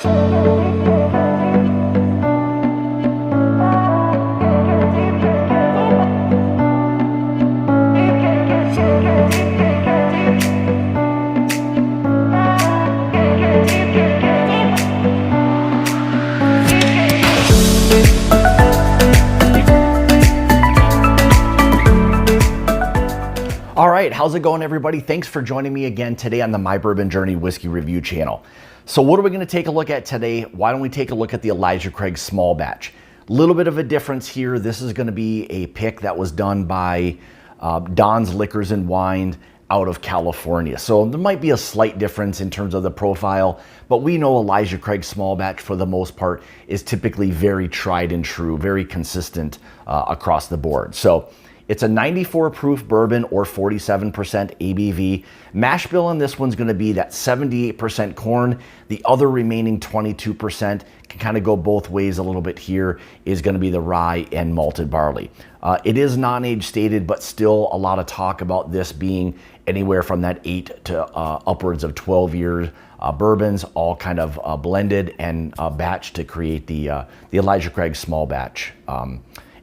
All right, how's it going, everybody? Thanks for joining me again today on the My Bourbon Journey Whiskey Review channel. So what are we going to take a look at today? Why don't we take a look at the Elijah Craig Small Batch? A little bit of a difference here. This is going to be a pick that was done by Don's Liquors and Wine out of California. So there might be a slight difference in terms of the profile, but we know Elijah Craig Small Batch for the most part is typically very tried and true, very consistent across the board. So it's a 94 proof bourbon or 47% ABV. Mash bill on this one's gonna be that 78% corn. The other remaining 22% can kind of go both ways a little bit here, is gonna be the rye and malted barley. It is non-age stated, but still a lot of talk about this being anywhere from that 8 to upwards of 12 years bourbons, all kind of blended and batched to create the Elijah Craig Small Batch.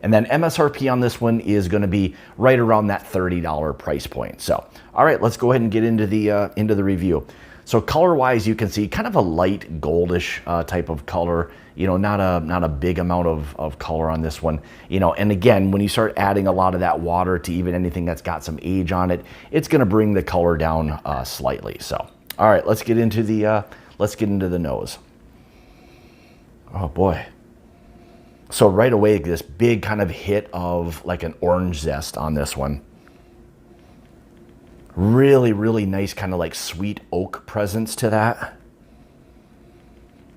And then MSRP on this one is going to be right around that $30 price point. So, all right, let's go ahead and get into the review. So color-wise, you can see kind of a light goldish type of color. You know, not a big amount of color on this one. You know, and again, when you start adding a lot of that water to even anything that's got some age on it, it's going to bring the color down slightly. So, all right, let's get into the nose. Oh boy. So right away, this big kind of hit of like an orange zest on this one. Really, really nice kind of like sweet oak presence to that.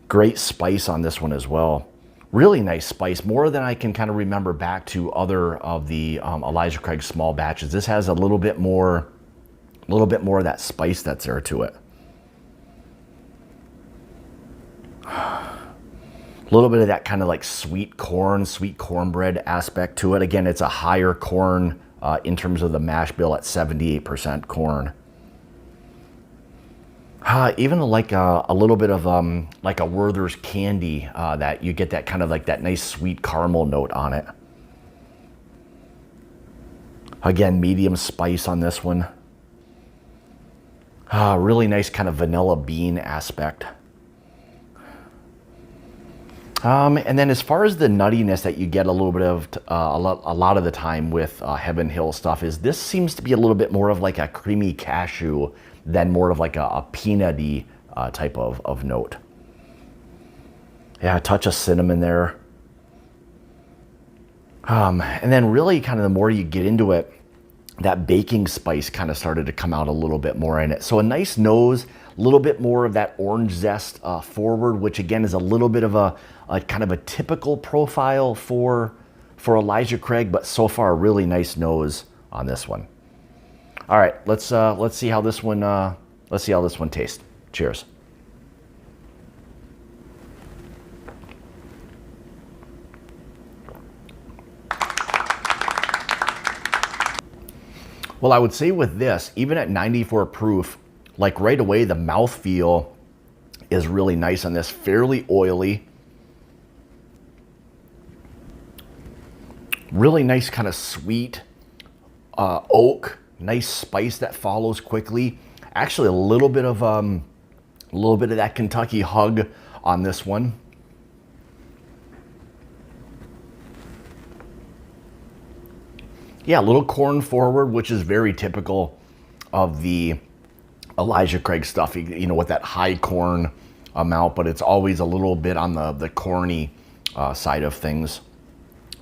Great spice on this one as well. Really nice spice, more than I can kind of remember back to other of the Elijah Craig Small Batches. This has a little bit more of that spice that's there to it. A little bit of that kind of like sweet cornbread aspect to it. Again, it's a higher corn in terms of the mash bill at 78% corn. Even like a little bit of like a Werther's candy that you get that kind of like that nice sweet caramel note on it. Again, medium spice on this one. Really nice kind of vanilla bean aspect. And then as far as the nuttiness that you get a little bit of a lot of the time with Heaven Hill stuff, is this seems to be a little bit more of like a creamy cashew than more of like a peanutty type of note. Yeah, a touch of cinnamon there. And then really kind of the more you get into it, that baking spice kind of started to come out a little bit more in it. So a nice nose, a little bit more of that orange zest forward, which again is a little bit of a kind of a typical profile for Elijah Craig, but so far a really nice nose on this one. All right, let's see how this one tastes. Cheers. Well, I would say with this, even at 94 proof, like right away, the mouthfeel is really nice on this, fairly oily. Really nice kind of sweet oak, nice spice that follows quickly. Actually, a little bit of that Kentucky hug on this one. Yeah, a little corn forward, which is very typical of the Elijah Craig stuff, you know, with that high corn amount, but it's always a little bit on the corny side of things.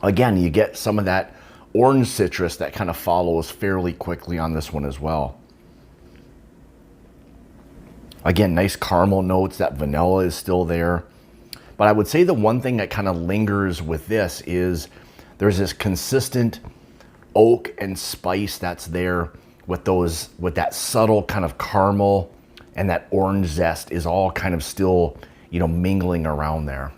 Again, you get some of that orange citrus that kind of follows fairly quickly on this one as well. Again, nice caramel notes, that vanilla is still there. But I would say the one thing that kind of lingers with this is there's this consistent oak and spice that's there with that subtle kind of caramel, and that orange zest is all kind of still, you know, mingling around there.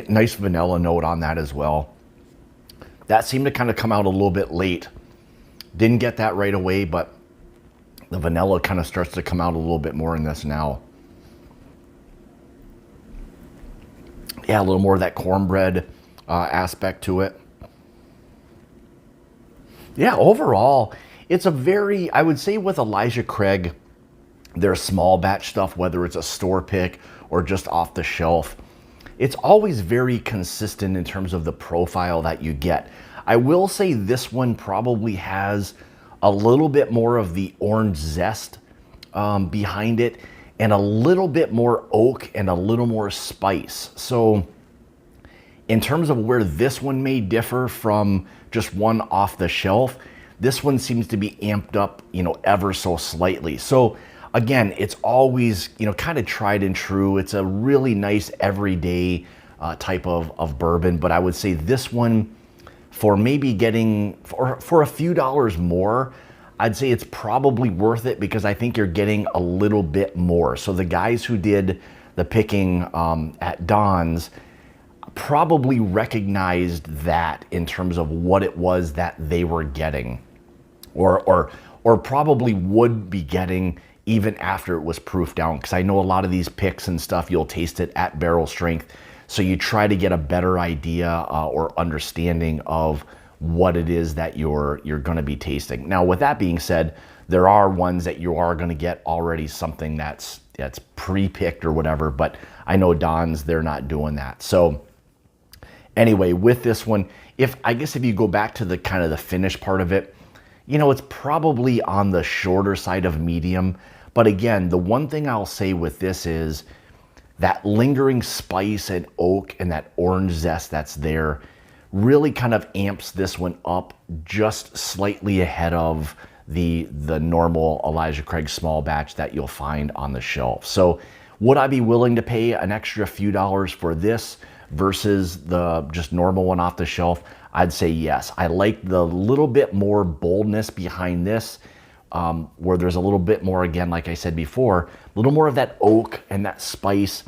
Nice vanilla note on that as well. That seemed to kind of come out a little bit late Didn't get that right away, but the vanilla kind of starts to come out a little bit more in this now. Yeah, a little more of that cornbread aspect to it. Yeah, overall, it's a very, I would say with Elijah Craig, their small batch stuff, whether it's a store pick or just off the shelf, it's always very consistent in terms of the profile that you get. I will say this one probably has a little bit more of the orange zest behind it, and a little bit more oak and a little more spice. So in terms of where this one may differ from just one off the shelf, this one seems to be amped up, ever so slightly. So again, it's always, kind of tried and true. It's a really nice everyday type of bourbon, but I would say this one, for maybe getting, for a few dollars more, I'd say it's probably worth it because I think you're getting a little bit more. So the guys who did the picking at Don's probably recognized that in terms of what it was that they were getting, or probably would be getting even after it was proofed down. Because I know a lot of these picks and stuff, you'll taste it at barrel strength. So you try to get a better idea or understanding of what it is that you're going to be tasting. Now, with that being said, there are ones that you are going to get already something that's pre-picked or whatever, but I know Don's, they're not doing that. So anyway, with this one, I guess if you go back to the kind of the finish part of it, it's probably on the shorter side of medium. But again, the one thing I'll say with this is that lingering spice and oak and that orange zest that's there really kind of amps this one up just slightly ahead of the normal Elijah Craig small batch that you'll find on the shelf. So would I be willing to pay an extra few dollars for this versus the just normal one off the shelf? I'd say yes. I like the little bit more boldness behind this, where there's a little bit more, again, like I said before, a little more of that oak and that spice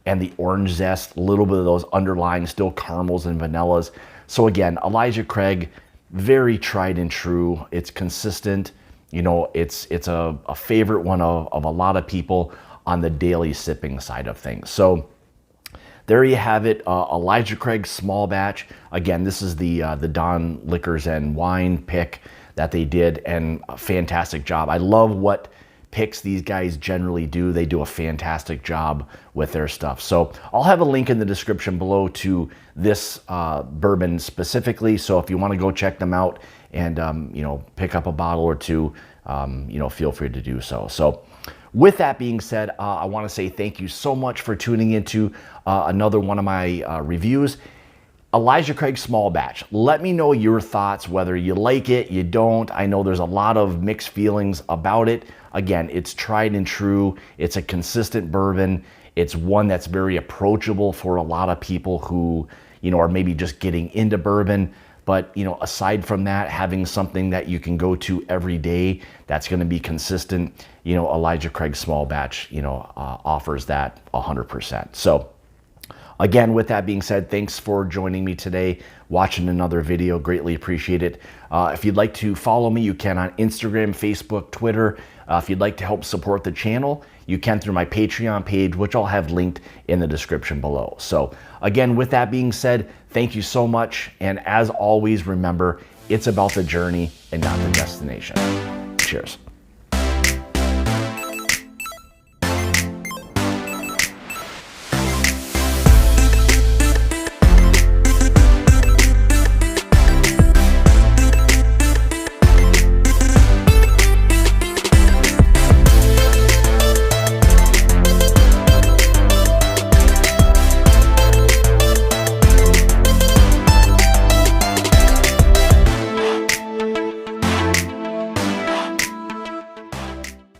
and the orange zest, a little bit of those underlying still caramels and vanillas. So again, Elijah Craig, very tried and true. It's consistent. It's a favorite one of a lot of people on the daily sipping side of things. So there you have it, Elijah Craig small batch. Again, this is the Don Liquors and Wine pick that they did, and a fantastic job. I love what picks these guys generally do. They do a fantastic job with their stuff. So I'll have a link in the description below to this bourbon specifically. So if you want to go check them out and pick up a bottle or two, feel free to do so. So with that being said, I want to say thank you so much for tuning into another one of my reviews. Elijah Craig small batch. Let me know your thoughts, whether you like it, you don't. I know there's a lot of mixed feelings about it. Again, it's tried and true. It's a consistent bourbon. It's one that's very approachable for a lot of people who, are maybe just getting into bourbon. But, aside from that, having something that you can go to every day that's going to be consistent, Elijah Craig small batch, offers that 100%. So again, with that being said, thanks for joining me today, watching another video. Greatly appreciate it. If you'd like to follow me, you can on Instagram, Facebook, Twitter. If you'd like to help support the channel, you can through my Patreon page, which I'll have linked in the description below. So again, with that being said, thank you so much. And as always, remember, it's about the journey and not the destination. Cheers.